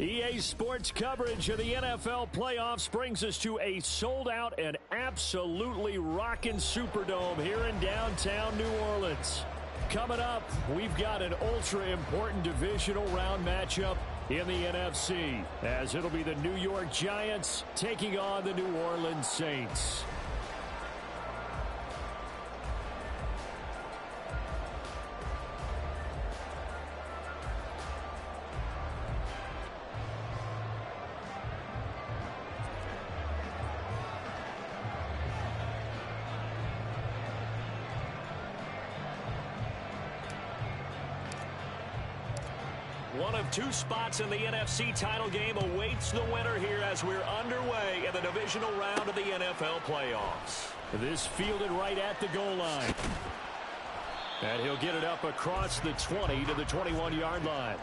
EA Sports coverage of the NFL playoffs brings us to a sold-out and absolutely rocking Superdome here in downtown New Orleans. Coming up, we've got an ultra-important divisional round matchup in the NFC, as it'll be the New York Giants taking on the New Orleans Saints. One of two spots in the NFC title game awaits the winner here as we're underway in the divisional round of the NFL playoffs. This fielded right at the goal line. And he'll get it up across the 20 to the 21-yard line.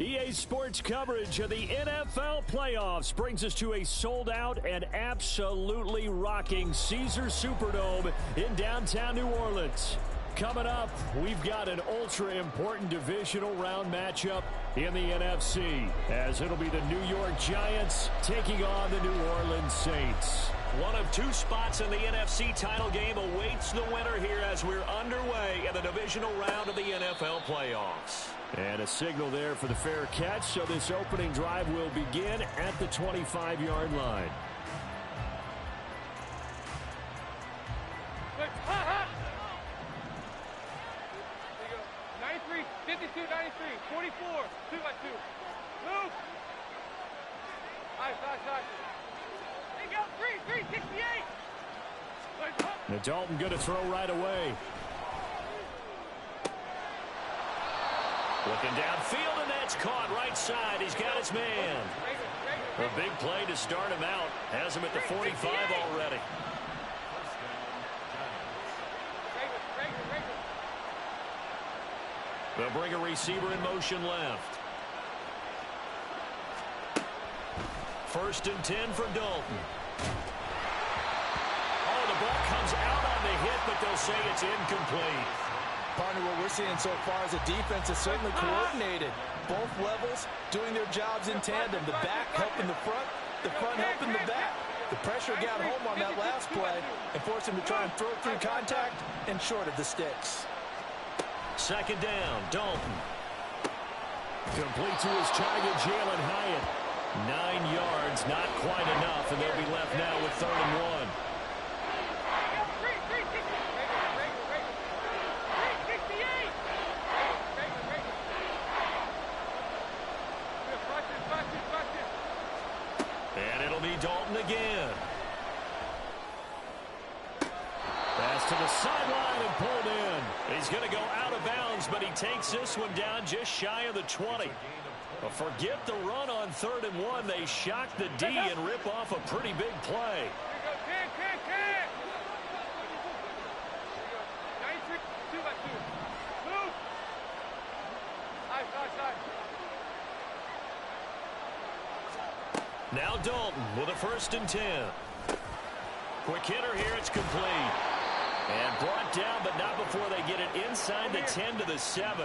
EA Sports coverage of the NFL playoffs brings us to a sold-out and absolutely rocking Caesars Superdome in downtown New Orleans. Coming up, we've got an ultra-important divisional round matchup in the NFC, as it'll be the New York Giants taking on the New Orleans Saints. One of two spots in the NFC title game awaits the winner here as we're underway in the divisional round of the NFL playoffs. And a signal there for the fair catch, so this opening drive will begin at the 25-yard line. There you go. 93, 52, 93, 44, 2 by 2. Move. Nice. There you go. 368. Now Dalton going to throw right away. Looking downfield, and that's caught right side. He's got his man. A big play to start him out. Has him at the 45 already. They'll bring a receiver in motion left. 1st and 10 for Dalton. Oh, the ball comes out on the hit, but they'll say it's incomplete. Partner, what we're seeing so far is a defense is certainly coordinated. Both levels doing their jobs in tandem. The back helping the front helping the back. The pressure got home on that last play and forced him to try and throw through contact and short of the sticks. 2nd down, Dalton. Complete to his target, Jalen Hyatt. 9 yards, not quite enough, and they'll be left now with 3rd and 1. And it'll be Dalton again. Pass to the sideline and pulled in. He's going to go out of bounds, but he takes this one down just shy of the 20. Well, forget the run on 3rd and 1. They shock the D and rip off a pretty big play. Now Dalton with a 1st and 10. Quick hitter here. It's complete. And brought down, but not before they get it inside the 10 to the 7.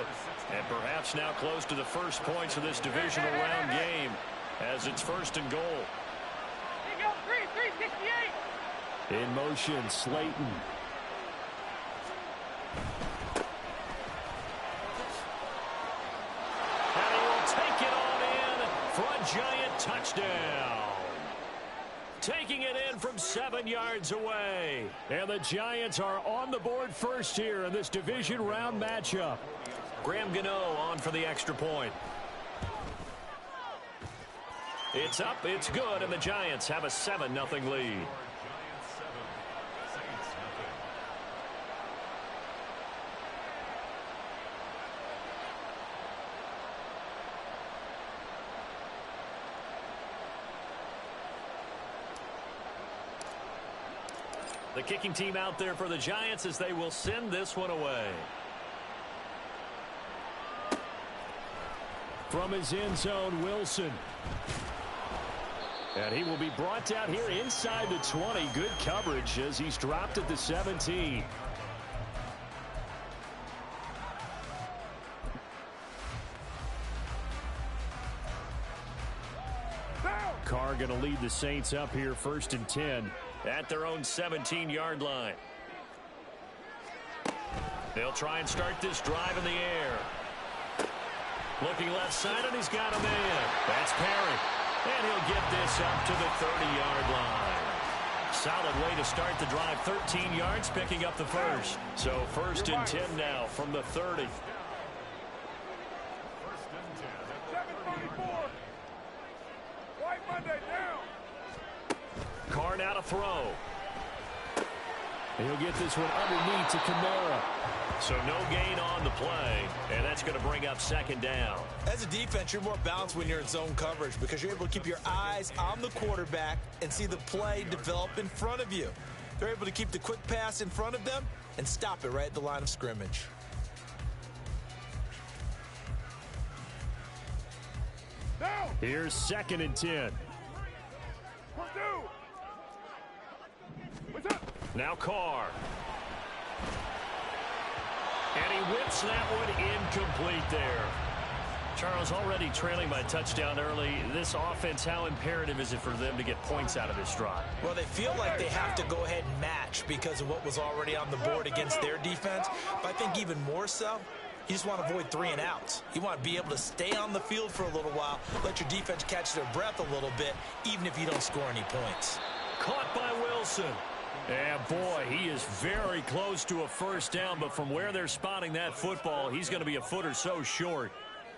And perhaps now close to the first points of this divisional round game as it's 1st and goal. Here you go, 368. In motion, Slayton. And he will take it on in for a giant touchdown. Taking it in from 7 yards away. And the Giants are on the board first here in this division round matchup. Graham Gano on for the extra point. It's up, it's good, and the Giants have a 7-0 lead. The kicking team out there for the Giants as they will send this one away. From his end zone, Wilson. And he will be brought down here inside the 20. Good coverage as he's dropped at the 17. Carr going to lead the Saints up here 1st and 10. At their own 17-yard line. They'll try and start this drive in the air. Looking left side, and he's got a man. That's Perry. And he'll get this up to the 30-yard line. Solid way to start the drive. 13 yards, picking up the first. So 1st and 10 now from the 30. 7:34. White Monday down. Carr now to throw. And he'll get this one underneath to Kamara. So no gain on the play, and that's going to bring up 2nd down. As a defense, you're more balanced when you're in zone coverage because you're able to keep your eyes on the quarterback and see the play develop in front of you. They're able to keep the quick pass in front of them and stop it right at the line of scrimmage. Here's 2nd and 10. Now Carr. And he whips that one incomplete there. Charles, already trailing by a touchdown early. This offense, how imperative is it for them to get points out of this drive? Well, they feel like they have to go ahead and match because of what was already on the board against their defense. But I think even more so, you just want to avoid 3 and outs. You want to be able to stay on the field for a little while, let your defense catch their breath a little bit, even if you don't score any points. Caught by Wilson. And boy, he is very close to a 1st down, but from where they're spotting that football, he's going to be a foot or so short.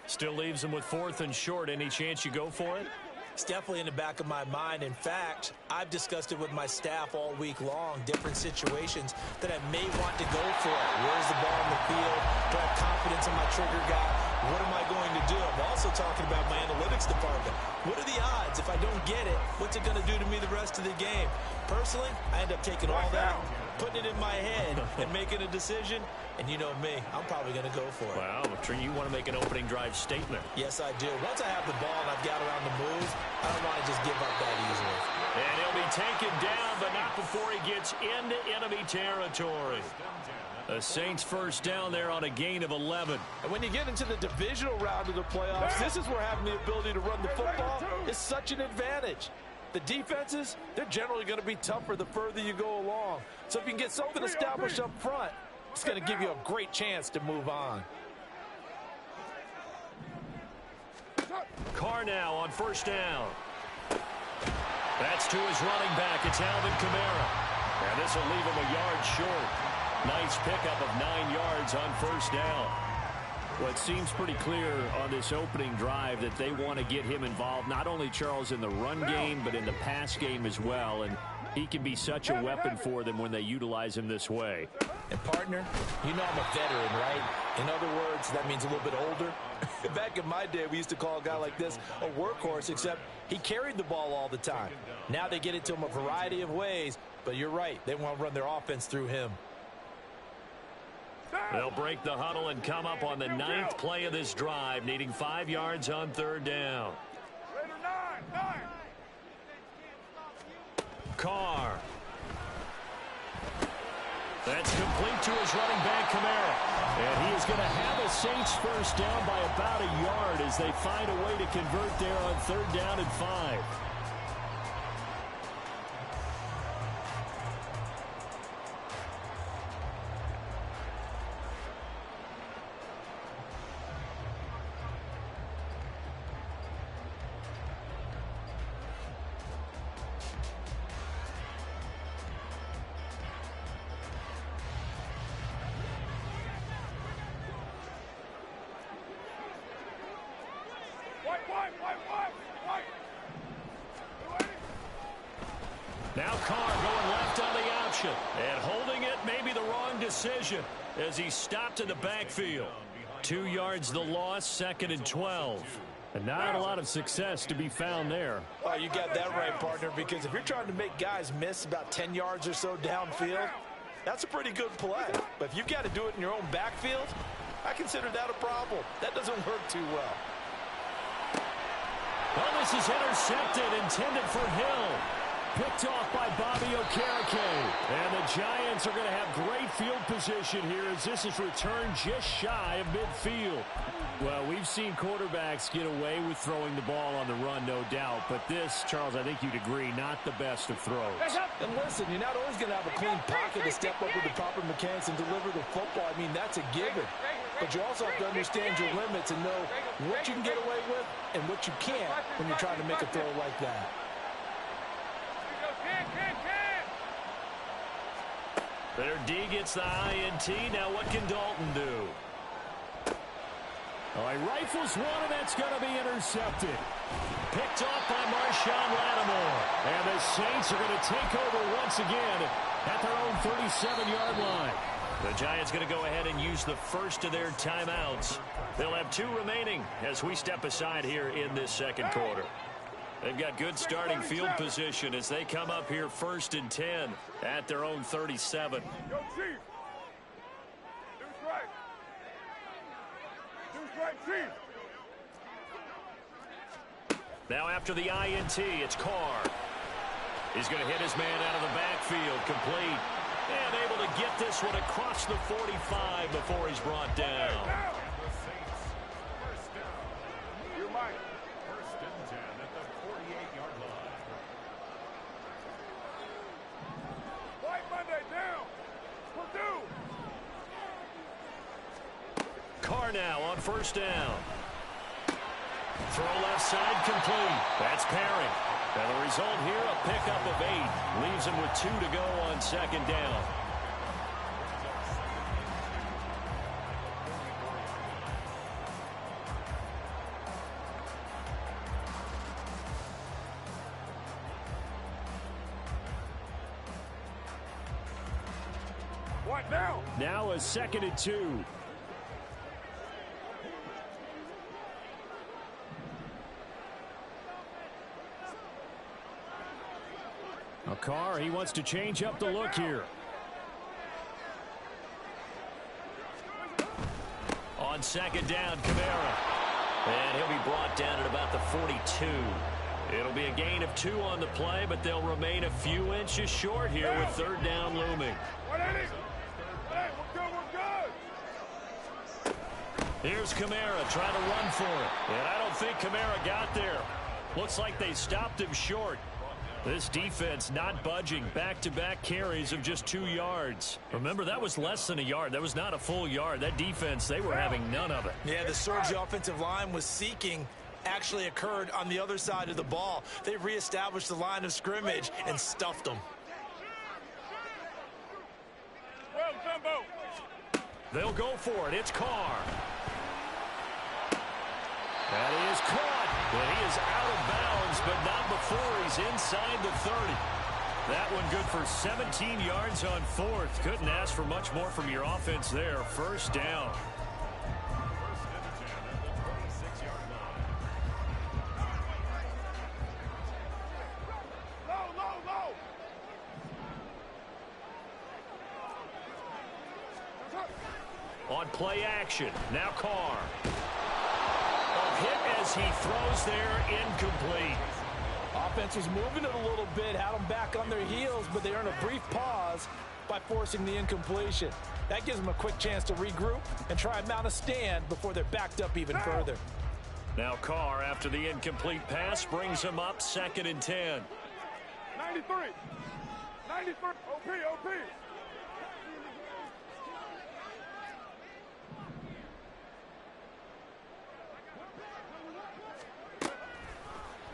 Still leaves him with 4th and short. Any chance you go for it? It's definitely in the back of my mind. In fact, I've discussed it with my staff all week long, different situations that I may want to go for it. Where's the ball in the field? Do I have confidence in my trigger guy? What am I going to do? I'm also talking about my analytics department. What are the odds? If I don't get it, what's it going to do to me the rest of the game? Personally, I end up taking all that, putting it in my head, and making a decision. And you know me, I'm probably going to go for it. Wow, you want to make an opening drive statement. Yes, I do. Once I have the ball and I've got around the move, I don't want to just give up that easily. And he'll be taken down, but not before he gets into enemy territory. The Saints 1st down there on a gain of 11. And when you get into the divisional round of the playoffs, this is where having the ability to run the football is such an advantage. The defenses, they're generally going to be tougher the further you go along. So if you can get something established up front, it's going to give you a great chance to move on. Carr now on 1st down. That's to his running back. It's Alvin Kamara. And this will leave him a yard short. Nice pickup of 9 yards on 1st down. Well, it seems pretty clear on this opening drive that they want to get him involved, not only, Charles, in the run game, but in the pass game as well. And he can be such a weapon for them when they utilize him this way. And, partner, you know I'm a veteran, right? In other words, that means a little bit older. Back in my day, we used to call a guy like this a workhorse, except he carried the ball all the time. Now they get it to him a variety of ways, but you're right. They want to run their offense through him. They'll break the huddle and come up on the 9th play of this drive, needing 5 yards on 3rd down. Carr. That's complete to his running back, Kamara. And he is going to have a Saints first down by about a yard as they find a way to convert there on 3rd down and 5. Now Carr going left on the option. And holding it may be the wrong decision as he stopped in the backfield. 2 yards the loss, 2nd and 12. And not a lot of success to be found there. Oh, you got that right, partner, because if you're trying to make guys miss about 10 yards or so downfield, that's a pretty good play. But if you've got to do it in your own backfield, I consider that a problem. That doesn't work too well. Well, this is intercepted, intended for Hill. Picked off by Bobby Okereke. And the Giants are going to have great field position here as this is returned just shy of midfield. Well, we've seen quarterbacks get away with throwing the ball on the run, no doubt. But this, Charles, I think you'd agree, not the best of throws. And listen, you're not always going to have a clean pocket to step up with the proper mechanics and deliver the football. I mean, that's a given. But you also have to understand your limits and know what you can get away with and what you can't when you're trying to make a throw like that. Their D gets the INT. Now what can Dalton do? All right, rifles one, and that's going to be intercepted. Picked off by Marshawn Lattimore. And the Saints are going to take over once again at their own 37-yard line. The Giants going to go ahead and use the first of their timeouts. They'll have 2 remaining as we step aside here in this 2nd quarter. They've got good starting field position as they come up here 1st and 10 at their own 37. Yo, Chief. Do strike. Do strike, Chief. Now after the INT, it's Carr. He's going to hit his man out of the backfield, complete. And able to get this one across the 45 before he's brought down. The Saints, first down. You're Mike. 1st and 10 at the 48-yard line. White Monday down. Purdue. Carr now on 1st down. Throw left side complete. That's Perry. And the result here, a pickup of 8. Leaves him with 2 to go on 2nd down. What now? Now a 2nd and 2. Carr, he wants to change up the look here. On 2nd down, Kamara. And he'll be brought down at about the 42. It'll be a gain of 2 on the play, but they'll remain a few inches short here with 3rd down looming. Hey, we're good. Here's Kamara trying to run for it. And I don't think Kamara got there. Looks like they stopped him short. This defense not budging. Back-to-back carries of just 2 yards. Remember, that was less than a yard. That was not a full yard. That defense, they were having none of it. Yeah, the surge the offensive line was seeking actually occurred on the other side of the ball. They reestablished the line of scrimmage and stuffed them. Well, Jumbo. They'll go for it. It's Carr. That is caught. But he is out of bounds, but not before he's inside the 30. That one good for 17 yards on 4th. Couldn't ask for much more from your offense there. 1st down. On play action, now Carr. A hit as he throws there, incomplete. offense was moving it a little bit, had them back on their heels, but they earned a brief pause by forcing the incompletion. That gives them a quick chance to regroup and try and mount a stand before they're backed up even further. Now Carr, after the incomplete pass, brings him up 2nd and 10. 93. 93. OP.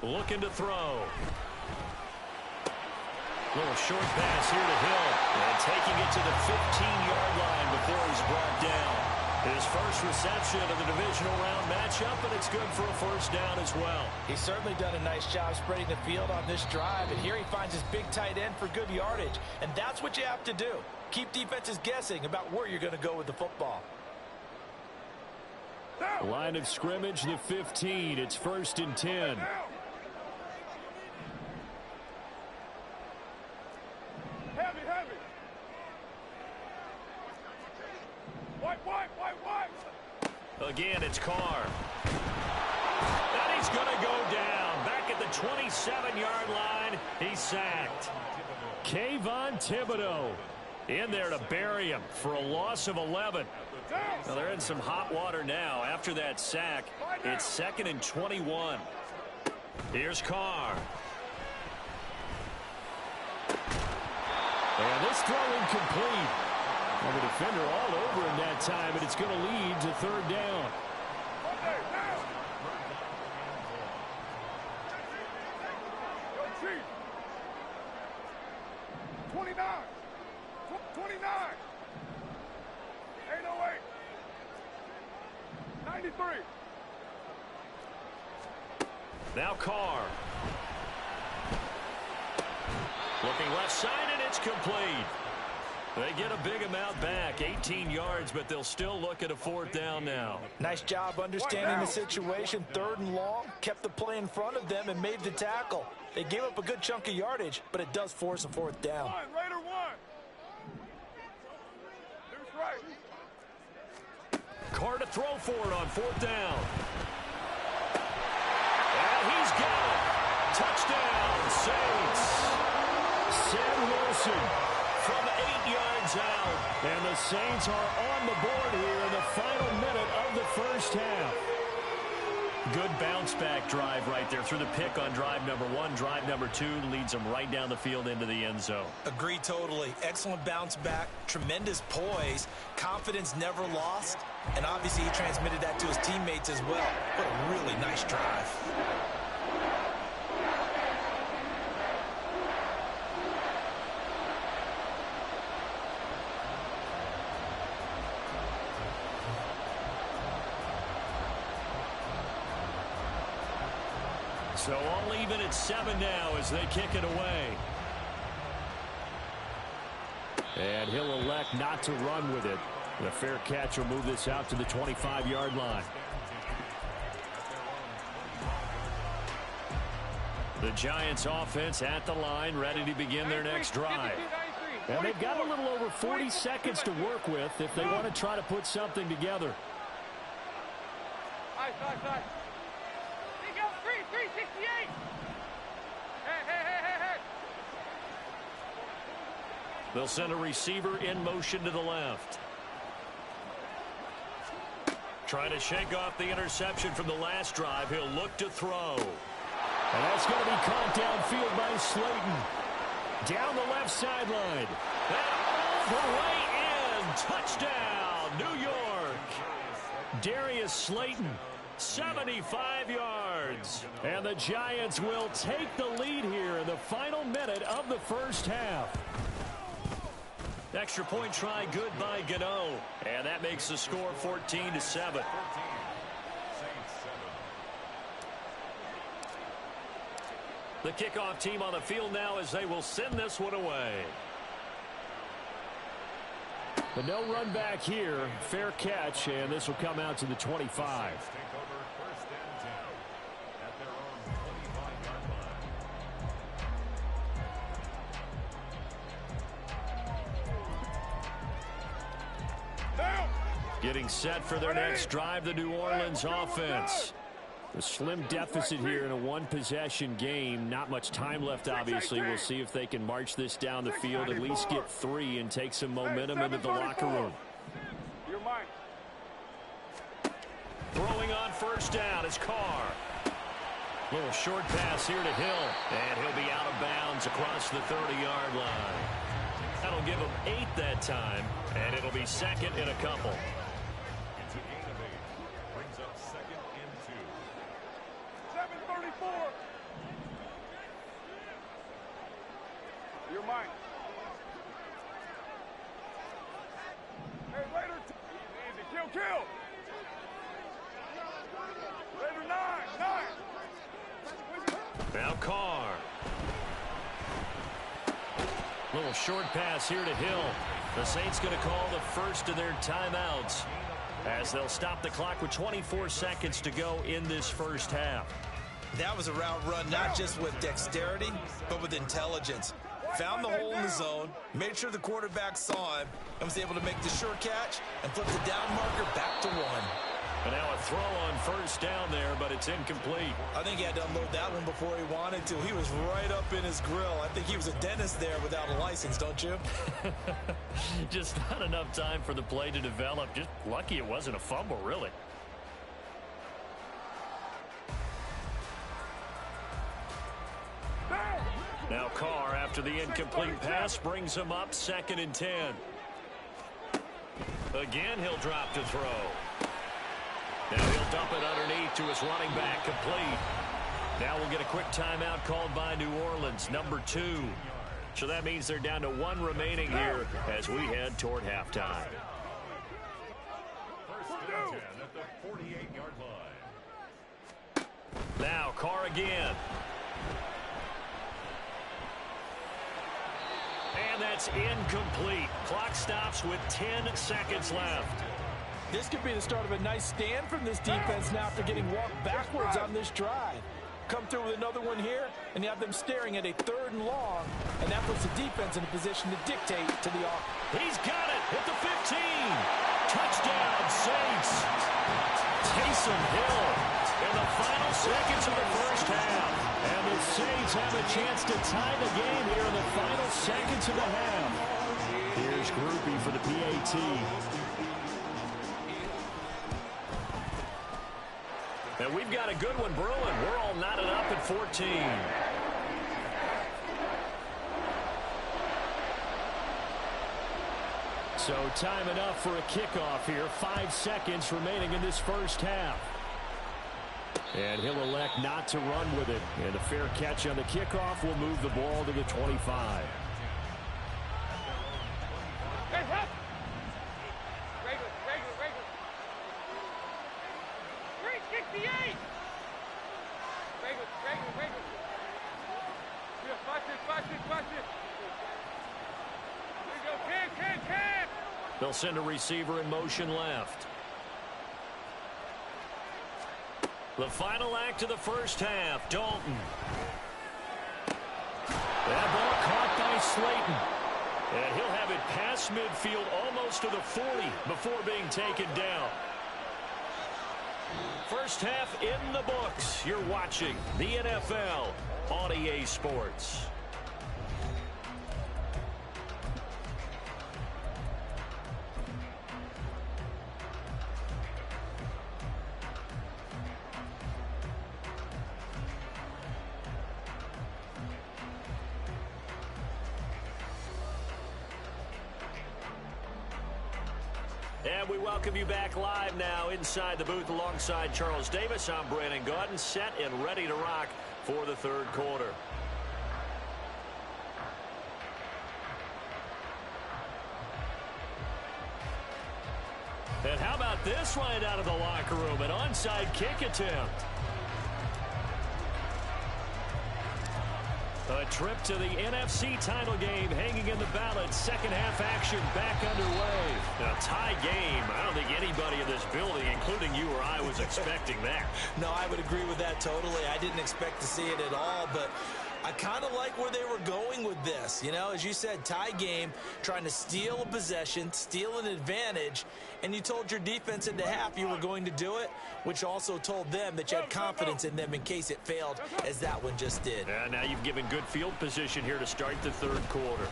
Looking to throw. Little short pass here to Hill. And taking it to the 15-yard line before he's brought down. His first reception of the divisional round matchup, and it's good for a first down as well. He's certainly done a nice job spreading the field on this drive, and here he finds his big tight end for good yardage. And that's what you have to do. Keep defenses guessing about where you're going to go with the football. Line of scrimmage, the 15. It's 1st and 10. Heavy. White. Again, it's Carr. And he's going to go down. Back at the 27-yard line, he's sacked. Kayvon Thibodeau In there to bury him for a loss of 11. Now they're in some hot water now. After that sack, it's 2nd and 21. Here's Carr. And this throw incomplete. And the defender all over him that time, and it's going to lead to 3rd down. 29. 808. 93. Now Carr. Looking left side, and it's complete. They get a big amount back, 18 yards, but they'll still look at a 4th down now. Nice job understanding the situation. 3rd and long, kept the play in front of them and made the tackle. They gave up a good chunk of yardage, but it does force a 4th down. Raider 1. Deuce right. Carr to throw for it on 4th down. And he's got it. Touchdown, Saints. Sam Wilson from 8 yards out. And the Saints are on the board here in the final minute of the first half. Good bounce back drive right there through the pick on drive number 1. Drive number 2 leads them right down the field into the end zone. Agree totally. Excellent bounce back, tremendous poise, confidence never lost, and obviously he transmitted that to his teammates as well. What a really nice drive. So all even at 7 now as they kick it away. And he'll elect not to run with it. The fair catch will move this out to the 25-yard line. The Giants offense at the line, ready to begin their next drive. And they've got a little over 40 seconds to work with if they want to try to put something together. Nice. 368. Hey. They'll send a receiver in motion to the left. Trying to shake off the interception from the last drive. He'll look to throw. And that's going to be caught downfield by Slayton. Down the left sideline. And all the way in. Touchdown, New York. Darius Slayton, 75 yards. And the Giants will take the lead here in the final minute of the first half. Extra point try good by Gano. And that makes the score 14-7. The kickoff team on the field now as they will send this one away. But no run back here. Fair catch, and this will come out to the 25. Getting set for their next drive, the New Orleans offense. A slim deficit here in a one-possession game. Not much time left, obviously. We'll see if they can march this down the field, at least get 3 and take some momentum into the locker room. Throwing on first down is Carr. Little short pass here to Hill, and he'll be out of bounds across the 30-yard line. That'll give him 8 that time, and it'll be second and a couple. It's a gain of 8. Brings up second and 2. 7:34. You're mine. Hey, Raider. Easy. Kill. Raider 9. Now Carr. Little short pass here to Hill. The Saints going to call the first of their timeouts as they'll stop the clock with 24 seconds to go in this first half. That was a route run not just with dexterity, but with intelligence. Found the hole in the zone, made sure the quarterback saw him, and was able to make the sure catch and flip the down marker back to 1. And now a throw on first down there, but it's incomplete. I think he had to unload that one before he wanted to. He was right up in his grill. I think he was a dentist there without a license, don't you? Just not enough time for the play to develop. Just lucky it wasn't a fumble, really. Now Carr, after the incomplete pass, brings him up second and 10. Again, he'll drop to throw. Now he'll dump it underneath to his running back, complete. Now we'll get a quick timeout called by New Orleans, number 2. So that means they're down to 1 remaining here as we head toward halftime. First and 10 at the 48-yard line. Now Carr again. And that's incomplete. Clock stops with 10 seconds left. This could be the start of a nice stand from this defense now after getting walked backwards on this drive. Come through with another one here, and you have them staring at a 3rd and long, and that puts the defense in a position to dictate to the offense. He's got it at the 15. Touchdown, Saints. Taysom Hill in the final seconds of the first half. And the Saints have a chance to tie the game here in the final seconds of the half. Here's Groupie for the PAT. And we've got a good one brewing. We're all knotted up at 14. So time enough for a kickoff here. 5 seconds remaining in this first half. And he'll elect not to run with it. And a fair catch on the kickoff will move the ball to the 25. Hey, help! Regular. 368! Regular. Yeah, watch it. There you go, can! They'll send a receiver in motion left. The final act of the first half, Dalton. That ball caught by Slayton. And he'll have it past midfield almost to the 40 before being taken down. First half in the books. You're watching the NFL on EA Sports. And we welcome you back live now inside the booth alongside Charles Davis. I'm Brandon Gaudin, set and ready to rock for the 3rd quarter. And how about this right out of the locker room? An onside kick attempt. A trip to the NFC title game hanging in the balance. Second half action back underway. A tie game. I don't think anybody in this building, including you or I, was expecting that. No, I would agree with that totally. I didn't expect to see it at all, but I kind of like where they were going with this. You know, as you said, tie game, trying to steal a possession, steal an advantage, and you told your defense in the half you were going to do it, which also told them that you had confidence in them in case it failed, as that one just did. And now you've given good field position here to start the third quarter.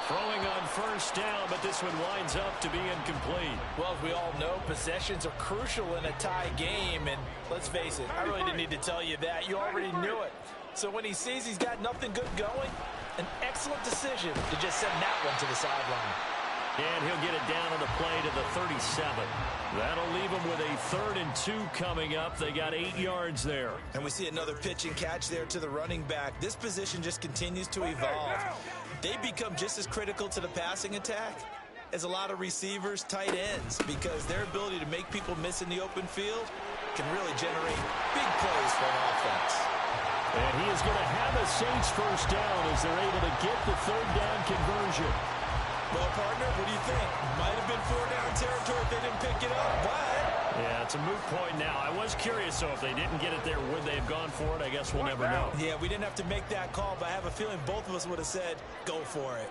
Throwing on first down, but this one winds up to be incomplete. Well, as we all know, possessions are crucial in a tie game, and let's face it, I really didn't need to tell you that. You already knew it. So when he sees he's got nothing good going, an excellent decision to just send that one to the sideline. And he'll get it down on the play to the 37. That'll leave him with a 3rd and 2 coming up. They got 8 yards there. And we see another pitch and catch there to the running back. This position just continues to evolve. They become just as critical to the passing attack as a lot of receivers, tight ends, because their ability to make people miss in the open field can really generate big plays for an offense. And he is going to have a Saints first down as they're able to get the 3rd down conversion. Well, partner, what do you think? Might have been 4-down territory if they didn't pick it up, but... Yeah, it's a moot point now. I was curious, so if they didn't get it there, would they have gone for it? I guess we'll never know. Yeah, we didn't have to make that call, but I have a feeling both of us would have said, go for it.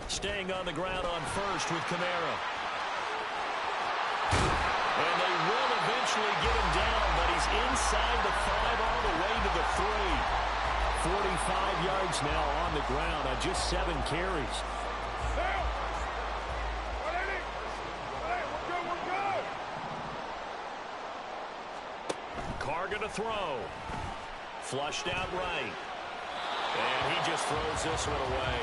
Staying on the ground on first with Kamara. And they will eventually get him down, but he's inside the 5 all the way to the 3. 45 yards now on the ground on just 7 carries. Carr going to throw. Flushed out right. And he just throws this one away.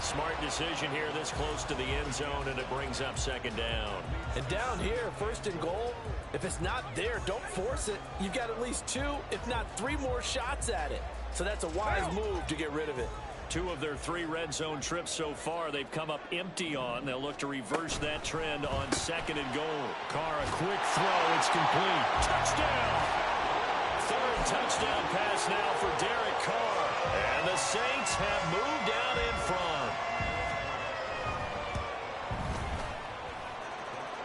Smart decision here this close to the end zone, and it brings up 2nd down. And down here, 1st and goal, if it's not there, don't force it. You've got at least 2, if not 3 more shots at it. So that's a wise move to get rid of it. 2 of their 3 red zone trips so far they've come up empty on. They'll look to reverse that trend on 2nd and goal. Carr, a quick throw. It's complete. Touchdown! 3rd touchdown pass now for Derek Carr. And the Saints have moved out in front.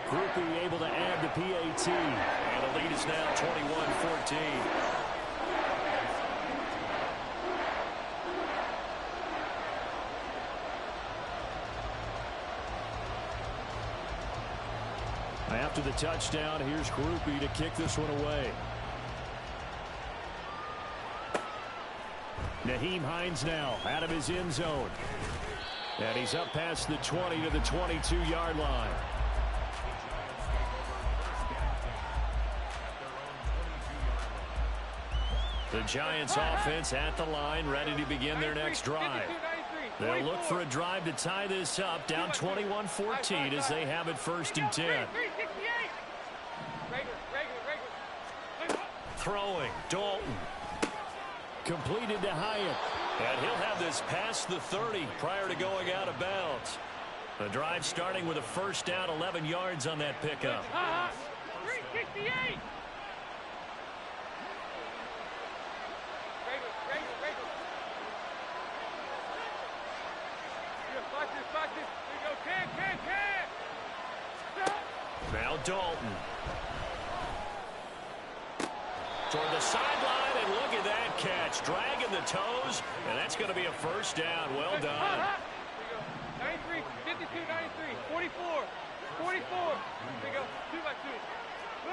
Groupie able to add the PAT. And the lead is now 21-14. After the touchdown, here's Groupie to kick this one away. Nyheim Hines now out of his end zone. And he's up past the 20 to the 22-yard line. The Giants offense at the line, ready to begin their next drive. They'll look for a drive to tie this up, down 21-14 as they have it 1st and 10. Throwing, Dalton. Completed to Hyatt. And he'll have this past the 30 prior to going out of bounds. The drive starting with a 1st down, 11 yards on that pickup. 368. Now Dalton. Toward the sideline, and look at that catch. Dragging the toes, and that's going to be a 1st down. Well done. 93, 52, 93, 44, 44. Here we go, 2 by 2.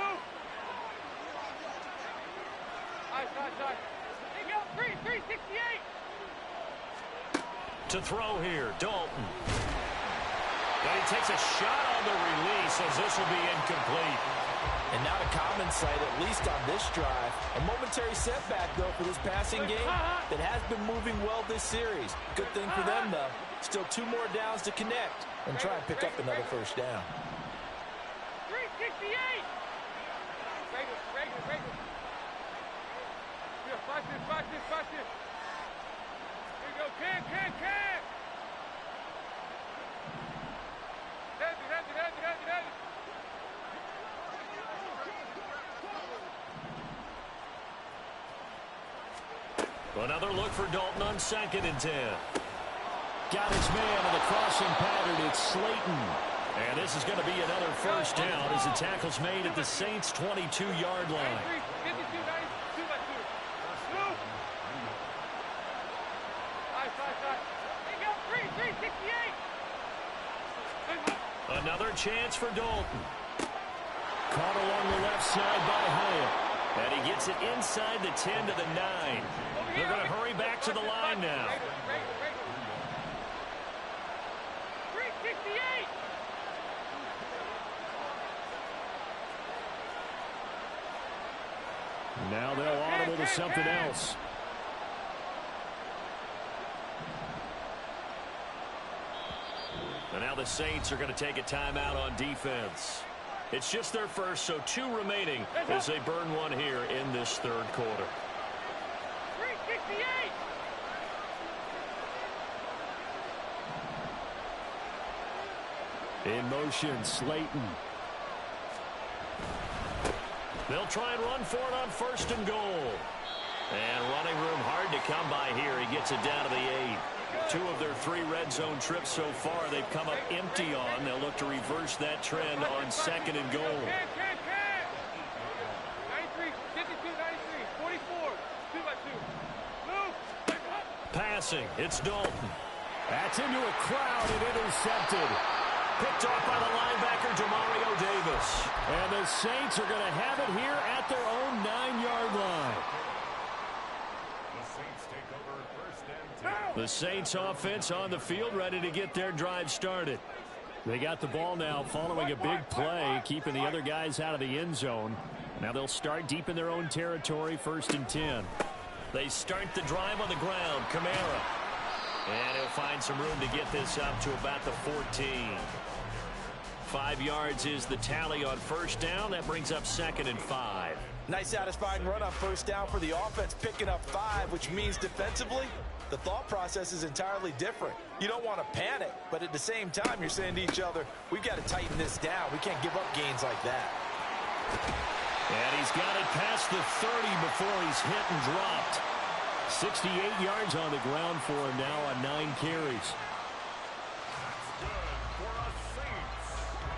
Move. Nice. Here we go, 368. To throw here, Dalton. And he takes a shot on the release as this will be incomplete. And not a common sight, at least on this drive. A momentary setback, though, for this passing game that has been moving well this series. Good thing for them, though. Still 2 more downs to connect and try and pick up another 1st down. 368. Regular. Here, watch this. Here we go, can. Head it. Another look for Dalton on 2nd and 10. Got his man in the crossing pattern. It's Slayton. And this is going to be another 1st down as the tackle's made at the Saints' 22-yard line. 52, 93. Another chance for Dalton. Caught along the left side by Hyatt. And he gets it inside the 10 to the 9. They're going to hurry back to the line now. 368. Now they'll audible to something else. And now the Saints are going to take a timeout on defense. It's just their first, so 2 remaining as they burn one here in this third quarter. 368. In motion, Slayton. They'll try and run for it on 1st and goal. And running room hard to come by here. He gets it down to the 8. 2 of their 3 red zone trips so far they've come up empty on. They'll look to reverse that trend on 2nd and goal. 93, 52, 93, 44, 2 by 2. Move. Passing, it's Dalton. That's into a crowd and intercepted. Picked off by the linebacker, Demario Davis. And the Saints are going to have it here at their own 9-yard line. The Saints offense on the field, ready to get their drive started. They got the ball now following a big play, keeping the other guys out of the end zone. Now they'll start deep in their own territory, 1st and 10. They start the drive on the ground, Kamara. And he'll find some room to get this up to about the 14. 5 yards is the tally on 1st down. That brings up 2nd and 5. Nice satisfying run on 1st down for the offense, picking up 5, which means defensively, the thought process is entirely different. You don't want to panic, but at the same time, you're saying to each other, we've got to tighten this down. We can't give up gains like that. And he's got it past the 30 before he's hit and dropped. 68 yards on the ground for him now on 9 carries.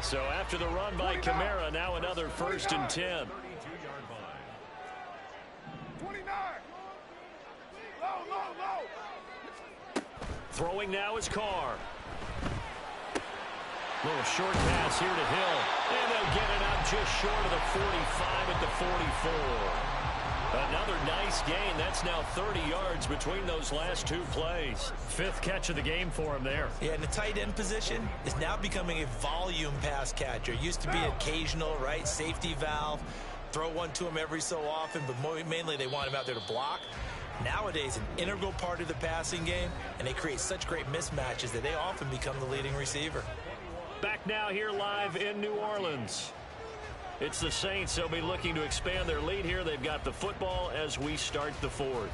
So after the run by Kamara, now another 1st and 10. 29. Low. Throwing now is Carr. Little short pass here to Hill. And they'll get it up just short of the 45 at the 44. Another nice gain. That's now 30 yards between those last 2 plays. 5th catch of the game for him there. Yeah, and the tight end position is now becoming a volume pass catcher. Used to be occasional, right? Safety valve. Throw one to him every so often, but mainly they want him out there to block. Nowadays, an integral part of the passing game, and they create such great mismatches that they often become the leading receiver. Back now here live in New Orleans. It's the Saints. They'll be looking to expand their lead here. They've got the football as we start the 4th.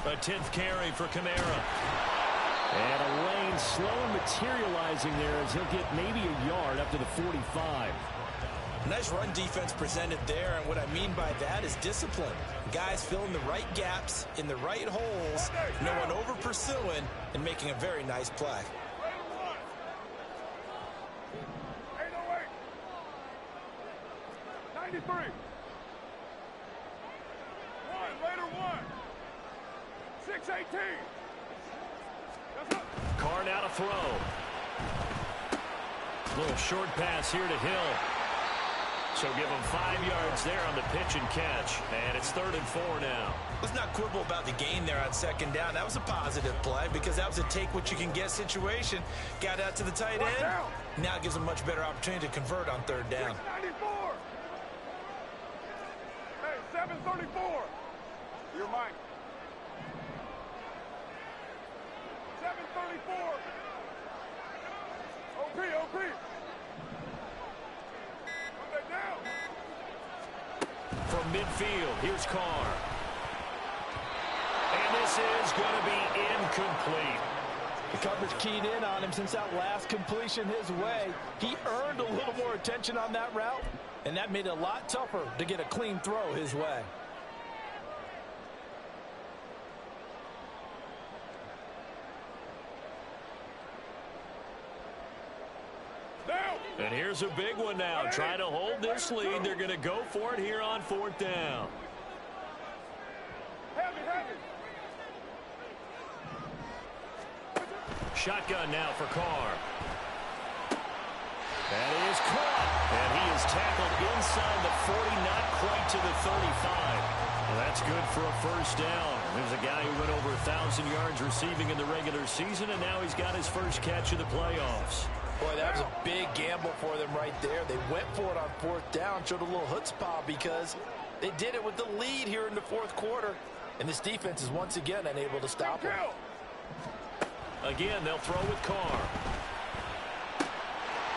A 10th carry for Kamara. And a lane slow materializing there as he'll get maybe a yard up to the 45. Nice run defense presented there, and what I mean by that is discipline. Guys filling the right gaps in the right holes, no one over pursuing, and making a very nice play. 808. 93. Later one. 618. Carr now to throw. Little short pass here to Hill. So give him 5 yards there on the pitch and catch. And it's 3rd and 4 now. Let's not quibble about the gain there on 2nd down. That was a positive play because that was a take-what-you-can-get situation. Got out to the tight end. Now it gives them a much better opportunity to convert on 3rd down. 94. Hey, 734. Your mic. 734. OP. Down. From midfield, here's Carr. And this is going to be incomplete. The coverage keyed in on him since that last completion his way. He earned a little more attention on that route, and that made it a lot tougher to get a clean throw his way. And here's a big one now. Try to hold this lead. They're going to go for it here on 4th down. Shotgun now for Carr. That is caught. And he is tackled inside the 40, not quite to the 35. Well, that's good for a first down. There's a guy who went over 1,000 yards receiving in the regular season, and now he's got his first catch of the playoffs. Boy, that was a big gamble for them right there. They went for it on 4th down, showed a little chutzpah because they did it with the lead here in the 4th quarter. And this defense is once again unable to stop them. Again, they'll throw with Carr.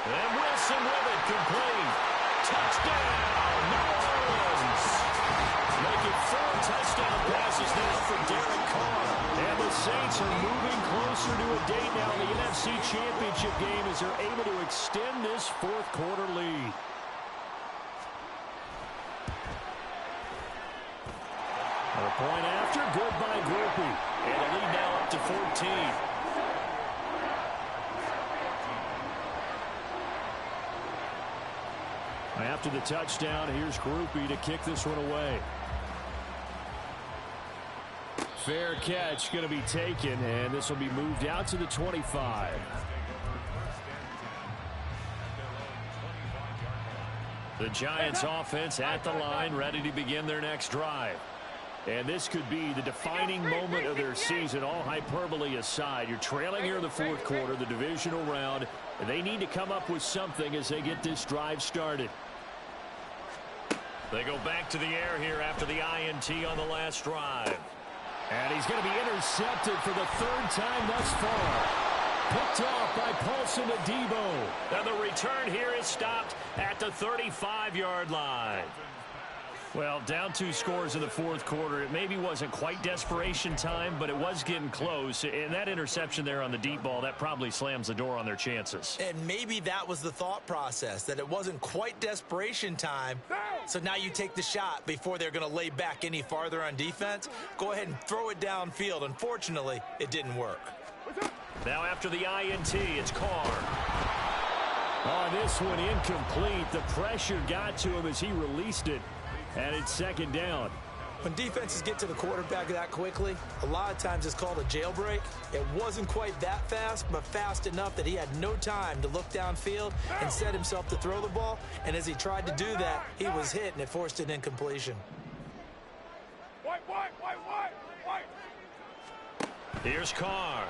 And Wilson with it, complete. Touchdown, New Orleans. Making 4 touchdown passes now for Derek Carr. And the Saints are moving closer to a date now in the NFC Championship game as they're able to extend this 4th quarter lead. A point after, good by Groupie. And the lead now up to 14. After the touchdown, here's Groupie to kick this one away. Fair catch going to be taken, and this will be moved out to the 25. The Giants offense at the line, ready to begin their next drive. And this could be the defining moment of their season, all hyperbole aside. You're trailing here in the 4th quarter, the divisional round, and they need to come up with something as they get this drive started. They go back to the air here after the INT on the last drive. And he's going to be intercepted for the 3rd time thus far. Picked off by Paulson Adebo. And the return here is stopped at the 35-yard line. Well, down 2 scores in the 4th quarter. It maybe wasn't quite desperation time, but it was getting close. And that interception there on the deep ball, that probably slams the door on their chances. And maybe that was the thought process, that it wasn't quite desperation time. So now you take the shot before they're going to lay back any farther on defense. Go ahead and throw it downfield. Unfortunately, it didn't work. Now after the INT, it's Carr. On this one, incomplete. The pressure got to him as he released it. And it's 2nd down. When defenses get to the quarterback that quickly, a lot of times it's called a jailbreak. It wasn't quite that fast, but fast enough that he had no time to look downfield and set himself to throw the ball. And as he tried to do that, he was hit, and it forced an incompletion. Here's Carr.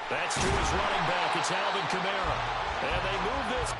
That's to his running back. It's Alvin Kamara. And they move this.